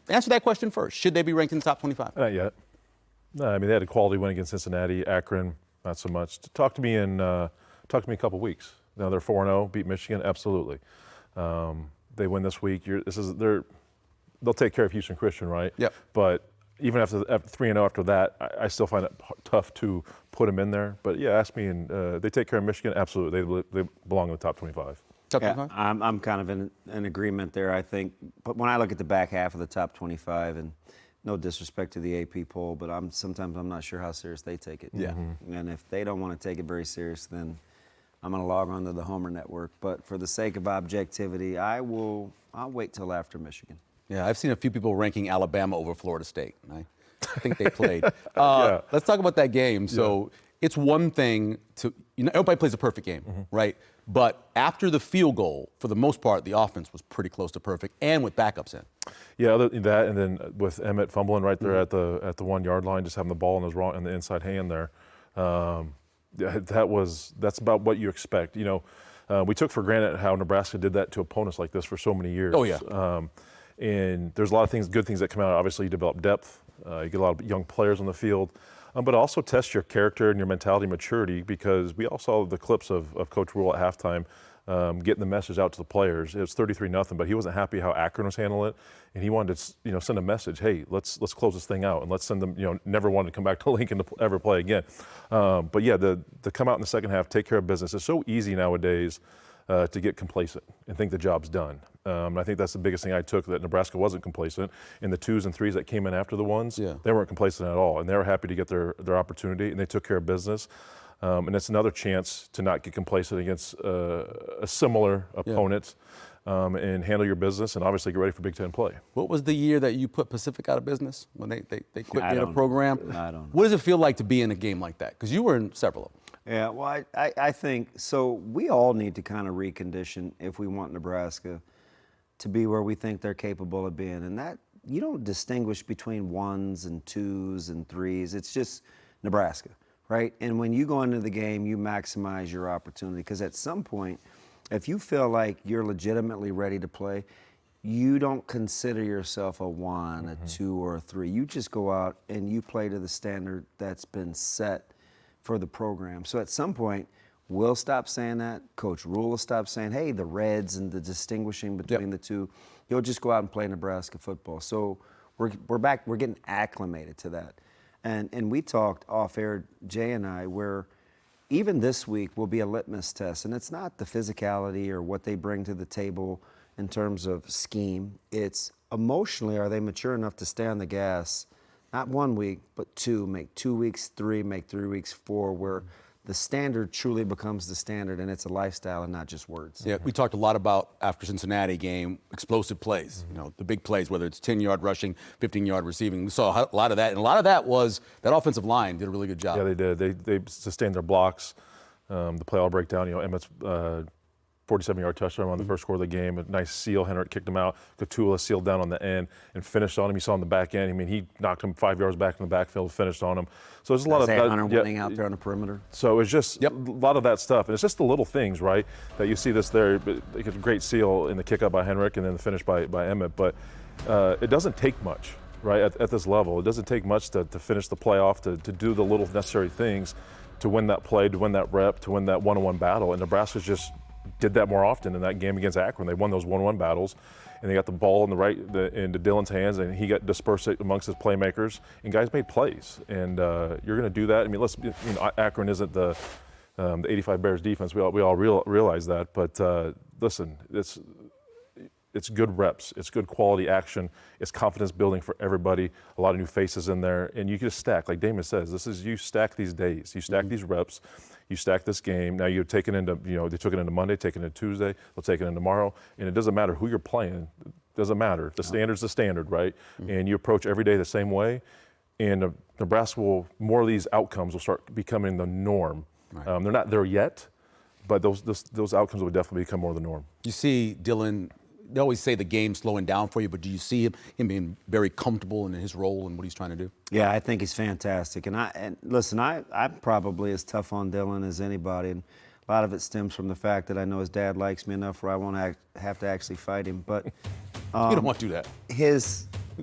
Answer that question first. Should they be ranked in the top 25? Not yet. No, I mean, they had a quality win against Cincinnati. Akron, not so much. Talk to me in a couple weeks. Now they're 4-0, beat Michigan, absolutely. They win this week. They'll take care of Houston Christian, right? Yep. But even after 3-0 after that, I still find it tough to put them in there. But yeah, ask me, and they take care of Michigan, absolutely. They belong in the top 25. Top Yeah, 25? I'm kind of in agreement there, I think. But when I look at the back half of the top 25, and no disrespect to the AP poll, but sometimes I'm not sure how serious they take it. Yeah. And if they don't want to take it very serious, then I'm going to log on to the Homer Network. But for the sake of objectivity, I'll wait till after Michigan. Yeah, I've seen a few people ranking Alabama over Florida State. I think they played. Yeah. Let's talk about that game. So it's one thing to, everybody plays a perfect game, right? But after the field goal, for the most part, the offense was pretty close to perfect, and with backups in. Yeah, other than that, and then with Emmett fumbling right there at the 1 yard line, just having the ball in the inside hand there. That's about what you expect. We took for granted how Nebraska did that to opponents like this for so many years. Oh, yeah. And there's a lot of good things that come out. Obviously, you develop depth. You get a lot of young players on the field. But also test your character and your mentality and maturity, because we all saw the clips of Coach Rule at halftime getting the message out to the players. It was 33-0, but he wasn't happy how Akron was handling it. And he wanted to send a message, hey, let's close this thing out, and let's send them, never wanted to come back to Lincoln to ever play again. But yeah, to come out in the second half, take care of business. It's so easy nowadays to get complacent and think the job's done. I think that's the biggest thing I took, that Nebraska wasn't complacent. And the 2s and 3s that came in after the 1s, they weren't complacent at all. And they were happy to get their opportunity, and they took care of business. And it's another chance to not get complacent against a similar opponent and handle your business, and obviously get ready for Big Ten play. What was the year that you put Pacific out of business when they quit being a don't- program? I don't know. What does it feel like to be in a game like that? Because you were in several of them. Yeah, well, I think so. We all need to kind of recondition if we want Nebraska to be where we think they're capable of being. And that, you don't distinguish between 1s and 2s and 3s. It's just Nebraska, right? And when you go into the game, you maximize your opportunity, because at some point, if you feel like you're legitimately ready to play, you don't consider yourself a 1, a 2, or a 3. You just go out and you play to the standard that's been set for the program. So at some point, we'll stop saying that. Coach Rule will stop saying, hey, the Reds and the distinguishing between the two. You'll just go out and play Nebraska football. So we're back. We're getting acclimated to that. And we talked off air, Jay and I, where even this week will be a litmus test. And it's not the physicality or what they bring to the table in terms of scheme. It's emotionally, are they mature enough to stay on the gas? Not 1 week, but 2, make 2 weeks 3, make 3 weeks 4, where the standard truly becomes the standard, and it's a lifestyle and not just words. Yeah, we talked a lot about, after Cincinnati game, explosive plays, the big plays, whether it's 10-yard rushing, 15-yard receiving. We saw a lot of that, and a lot of that was that offensive line did a really good job. Yeah, they did. They sustained their blocks. The play all breakdown, Emmett's 47-yard touchdown on the first score of the game. A nice seal. Henrik kicked him out. Katula sealed down on the end and finished on him. You saw on the back end. I mean, he knocked him 5 yards back in the backfield, finished on him. So there's a lot of that. Hunter winning out there on the perimeter. So it's just a lot of that stuff. And it's just the little things, right, that you see this there. Like a great seal in the kick out by Henrik and then the finish by Emmett. But it doesn't take much, right, at this level. It doesn't take much to finish the playoff, to do the little necessary things to win that play, to win that rep, to win that one-on-one battle. And Nebraska's just did that more often in that game against Akron. They won those one-on-one battles, and they got the ball into Dylan's hands, and he got dispersed amongst his playmakers, and guys made plays. And you're going to do that. I mean, Akron isn't the 85 Bears defense. We all realize that. But listen, it's good reps. It's good quality action. It's confidence building for everybody. A lot of new faces in there, and you just stack, like Damon says. You stack these days. You stack these reps. You stack this game. Now you're taking into, they took it into Monday, taking it into Tuesday, they'll take it into tomorrow, and it doesn't matter who you're playing. It doesn't matter. The standard's the standard, right? And you approach every day the same way, and Nebraska more of these outcomes will start becoming the norm. Right. They're not there yet, but those outcomes will definitely become more the norm. You see Dylan, they always say the game's slowing down for you, but do you see him being very comfortable in his role and what he's trying to do? Yeah, I think he's fantastic. And listen, I'm probably as tough on Dylan as anybody. And a lot of it stems from the fact that I know his dad likes me enough where I won't have to actually fight him. But you don't want to do that.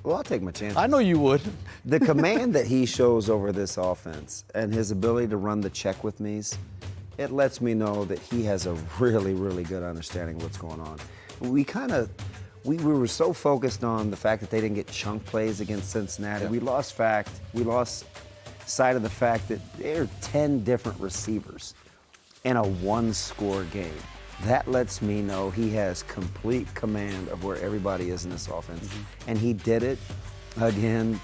Well, I'll take my chances. I know you would. The command that he shows over this offense and his ability to run the check with me's, it lets me know that he has a really, really good understanding of what's going on. We were so focused on the fact that they didn't get chunk plays against Cincinnati. Yeah. We lost sight of the fact that there are 10 different receivers in a one-score game. That lets me know he has complete command of where everybody is in this offense. And he did it again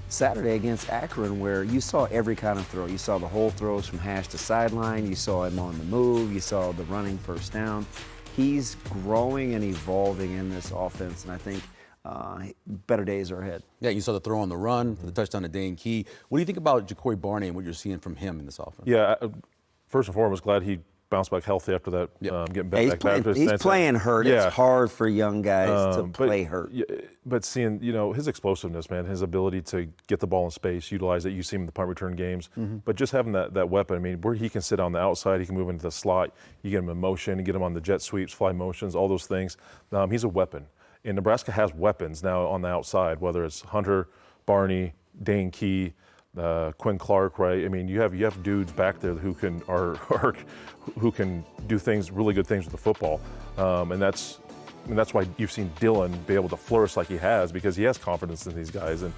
Saturday against Akron, where you saw every kind of throw. You saw the whole throws from hash to sideline. You saw him on the move. You saw the running first down. He's growing and evolving in this offense, and I think better days are ahead. Yeah, you saw the throw on the run, the touchdown to Dane Key. What do you think about Ja'Cory Barney and what you're seeing from him in this offense? Yeah, first and foremost, glad he bounced back healthy after that, getting back to his He's senses. playing hurt. Yeah. It's hard for young guys to play hurt. But seeing, his explosiveness, man, his ability to get the ball in space, utilize it. You see him in the punt return games. But just having that weapon, I mean, where he can sit on the outside, he can move into the slot. You get him in motion, you get him on the jet sweeps, fly motions, all those things. He's a weapon. And Nebraska has weapons now on the outside, whether it's Hunter, Barney, Dane Key, Quinn Clark, right? I mean, you have dudes back there who can who can do really good things with the football, and that's why you've seen Dylan be able to flourish like he has, because he has confidence in these guys, and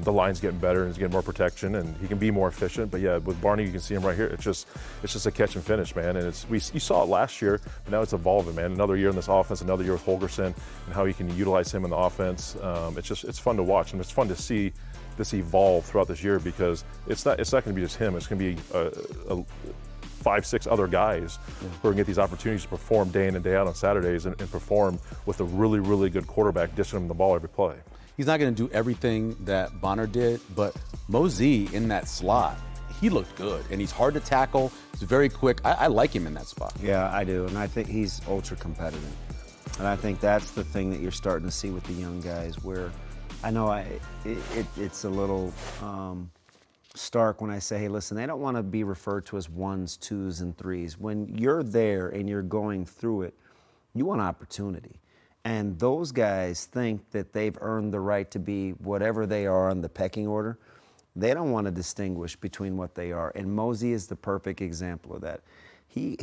the line's getting better and he's getting more protection and he can be more efficient. But yeah, with Barney, you can see him right here. It's just a catch and finish, man. And you saw it last year, but now it's evolving, man. Another year in this offense, another year with Holgerson, and how you can utilize him in the offense. It's fun to watch, and it's fun to see this evolve throughout this year, because it's not going to be just him. It's going to be 5-6 other guys who are going to get these opportunities to perform day in and day out on Saturdays and perform with a really, really good quarterback dishing them the ball every play. He's not going to do everything that Bonner did, but Mosey in that slot, he looked good, and he's hard to tackle. He's very quick. I like him in that spot. Yeah, I do, and I think he's ultra competitive. And I think that's the thing that you're starting to see with the young guys, where I know it's a little stark when I say, hey, listen, they don't want to be referred to as 1s, 2s, and 3s. When you're there and you're going through it, you want opportunity. And those guys think that they've earned the right to be whatever they are on the pecking order. They don't want to distinguish between what they are. And Mosey is the perfect example of that. He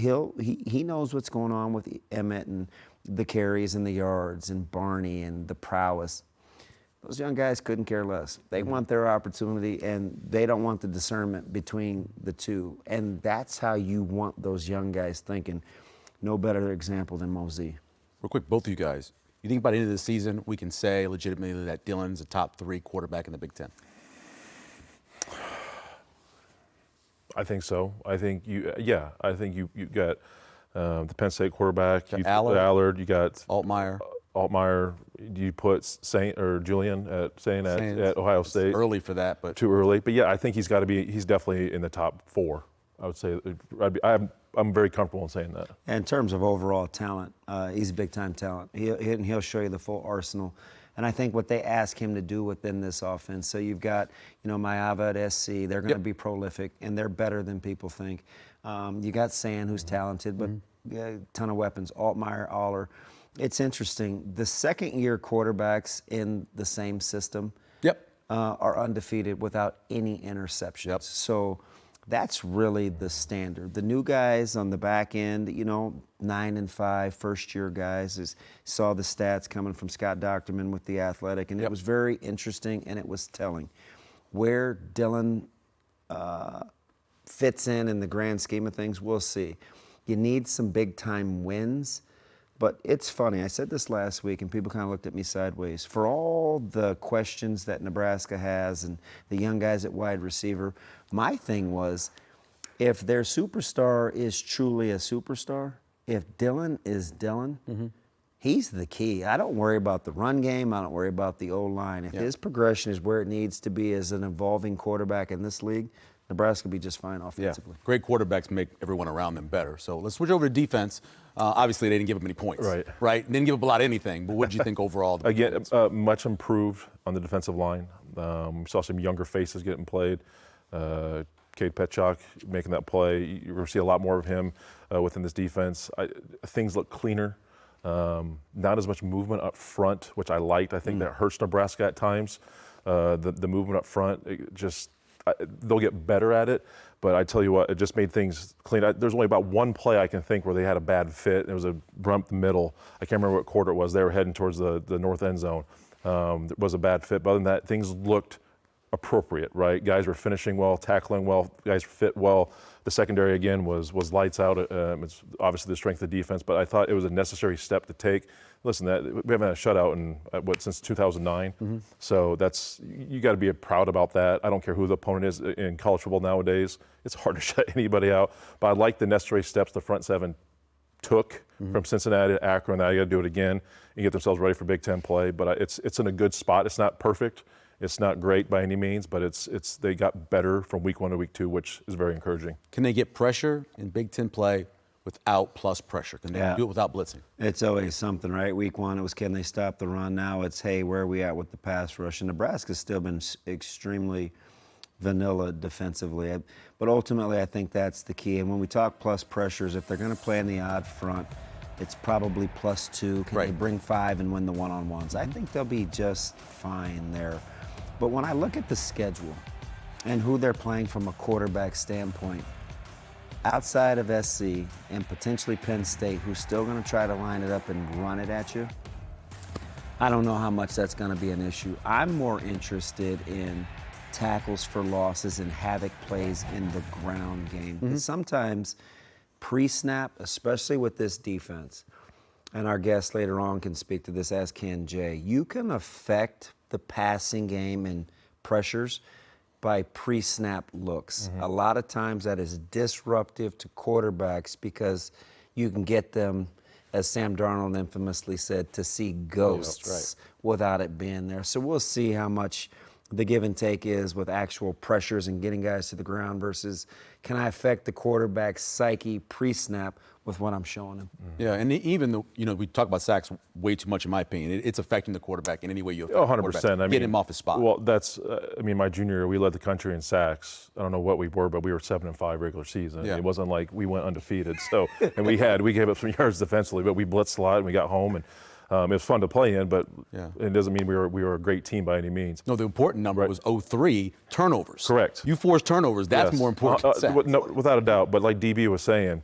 knows what's going on with Emmett and the carries and the yards and Barney and the prowess. Those young guys couldn't care less. They want their opportunity, and they don't want the discernment between the two. And that's how you want those young guys thinking. No better example than Mosey. Real quick, both of you guys, you think by the end of the season we can say legitimately that Dylan's a top 3 quarterback in the Big Ten? I think so. I think you got the Penn State quarterback. Got You Allard. You got Altmaier. You put Julian at Ohio State. It's early for that, but Too early. But yeah, I think he's definitely in the top 4. I would say I'm very comfortable in saying that. In terms of overall talent, he's a big-time talent. He'll show you the full arsenal. And I think what they ask him to do within this offense, so you've got, Maiava at SC, they're going to be prolific, and they're better than people think. You got Sand, who's talented, but a ton of weapons. Altmaier, Aller. It's interesting. The second-year quarterbacks in the same system are undefeated without any interceptions. Yep. So that's really the standard. The new guys on the back end, 9 and 5, first-year guys, saw the stats coming from Scott Docterman with The Athletic, and it was very interesting, and it was telling. Where Dylan fits in the grand scheme of things, we'll see. You need some big-time wins, but it's funny. I said this last week, and people kind of looked at me sideways. For all the questions that Nebraska has and the young guys at wide receiver, my thing was, if their superstar is truly a superstar, if Dylan is Dylan, he's the key. I don't worry about the run game. I don't worry about the O-line. If his progression is where it needs to be as an evolving quarterback in this league, Nebraska will be just fine offensively. Yeah. Great quarterbacks make everyone around them better. So let's switch over to defense. Obviously, they didn't give up any points. Right? Didn't give up a lot of anything. But what did you think overall? Again, much improved on the defensive line. We saw some younger faces getting played. Cade Petchak making that play. You're going to see a lot more of him within this defense. Things look cleaner. Not as much movement up front, which I liked. I think that hurts Nebraska at times. The movement up front, they'll get better at it. But I tell you what, it just made things clean. There's only about one play I can think where they had a bad fit. It was a bump the middle. I can't remember what quarter it was. They were heading towards the north end zone. It was a bad fit. But other than that, things looked appropriate, right? Guys were finishing well, tackling well, guys fit well. The secondary, again, was lights out. It's obviously the strength of the defense, but I thought it was a necessary step to take. Listen, we haven't had a shutout in, since 2009. So you got to be proud about that. I don't care who the opponent is in college football nowadays. It's hard to shut anybody out. But I like the necessary steps the front seven took from Cincinnati to Akron. Now you got to do it again and get themselves ready for Big Ten play. But it's in a good spot. It's not perfect. It's not great by any means, but they got better from week 1 to week 2, which is very encouraging. Can they get pressure in Big Ten play without plus pressure? Can they do it without blitzing? It's always something, right? Week 1, it was can they stop the run? Now it's, hey, where are we at with the pass rush? And Nebraska's still been extremely vanilla defensively. But ultimately, I think that's the key. And when we talk plus pressures, if they're going to play in the odd front, it's probably +2. Can they bring 5 and win the one-on-ones? I think they'll be just fine there. But when I look at the schedule and who they're playing from a quarterback standpoint, outside of SC and potentially Penn State, who's still going to try to line it up and run it at you, I don't know how much that's going to be an issue. I'm more interested in tackles for losses and havoc plays in the ground game. Because sometimes pre-snap, especially with this defense, and our guest later on can speak to this, as can Jay, you can affect the passing game and pressures by pre-snap looks. A lot of times that is disruptive to quarterbacks because you can get them, as Sam Darnold infamously said, to see ghosts without it being there. So we'll see how much the give and take is with actual pressures and getting guys to the ground versus can I affect the quarterback's psyche pre-snap with what I'm showing him. Yeah, and even we talk about sacks way too much, in my opinion. It's affecting the quarterback in any way you affect 100%. Get him off his spot. Well, that's, my junior year, we led the country in sacks. I don't know what we were, but we were 7-5 regular season. Yeah. It wasn't like we went undefeated. So, and we gave up some yards defensively, but we blitzed a lot and we got home and it was fun to play in, but it doesn't mean we were a great team by any means. No, the important number was 0-3 turnovers. Correct. You force turnovers, that's more important than sacks. No, without a doubt, but like DB was saying,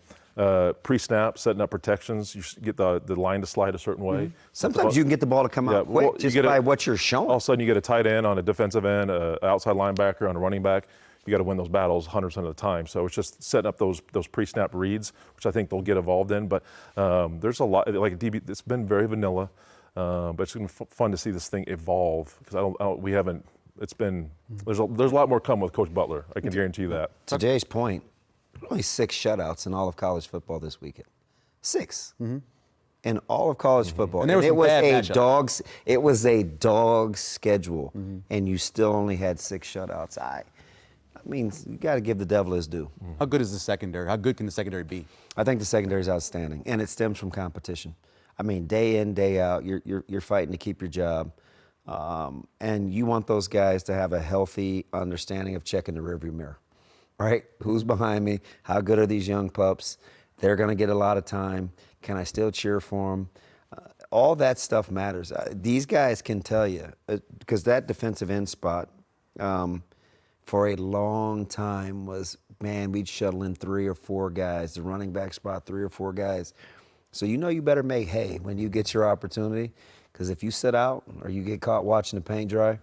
pre-snap, setting up protections, you get the line to slide a certain way. Sometimes you can get the ball to come out quick just by what you're showing. All of a sudden you get a tight end on a defensive end, an outside linebacker on a running back. You got to win those battles 100% of the time. So it's just setting up those pre-snap reads, which I think they'll get involved in. But there's a lot, like DB, it's been very vanilla, but it's been fun to see this thing evolve because there's a lot more come with Coach Butler. I can guarantee you that. To Jay's point, only 6 shutouts in all of college football this weekend. 6. In all of college football. And there was it was a dog schedule, and you still only had 6 shutouts. I mean, you got to give the devil his due. How good is the secondary? How good can the secondary be? I think the secondary is outstanding, and it stems from competition. I mean, day in, day out, you're fighting to keep your job, and you want those guys to have a healthy understanding of checking the rearview mirror, right? Who's behind me? How good are these young pups? They're going to get a lot of time. Can I still cheer for them? All that stuff matters. These guys can tell you, because that defensive end spot, for a long time was, man, we'd shuttle in 3 or 4 guys, the running back spot, 3 or 4 guys. So you better make hay when you get your opportunity, because if you sit out or you get caught watching the paint dry,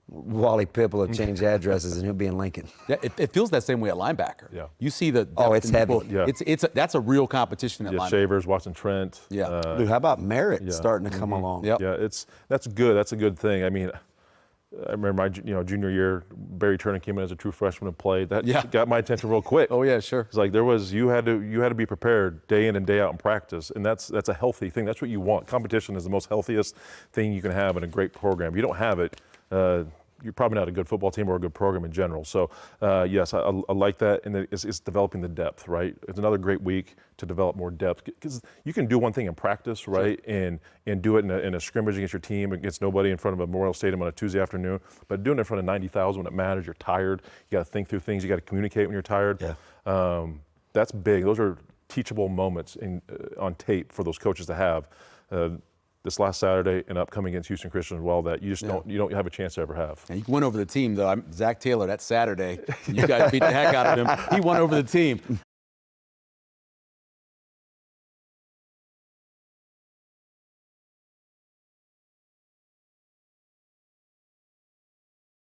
Wally Pipp will have changed addresses and he'll be in Lincoln. Yeah, it feels that same way at linebacker. Yeah. You see the it's heavy. Yeah. That's a real competition at linebacker. Shavers, watching Trent. Yeah. Dude, how about Merritt starting to come along? Yep. Yeah, that's good. That's a good thing. I mean, I remember my junior year, Barry Turner came in as a true freshman and played. That got my attention real quick. Oh yeah, sure. It's like you had to be prepared day in and day out in practice, and that's a healthy thing. That's what you want. Competition is the most healthiest thing you can have in a great program. If you don't have it, you're probably not a good football team or a good program in general. So yes, I like that, and it's developing the depth, right? It's another great week to develop more depth, because you can do one thing in practice, right, and do it in a scrimmage against your team against nobody in front of a Memorial Stadium on a Tuesday afternoon, but doing it in front of 90,000 when it matters, you're tired, you got to think through things, you got to communicate when you're tired. Yeah. That's big. Those are teachable moments on tape for those coaches to have. this last Saturday and upcoming against Houston Christian as well that you just don't have a chance to ever have. And you went over the team, though. Zach Taylor, that Saturday, you guys beat the heck out of him. He won over the team.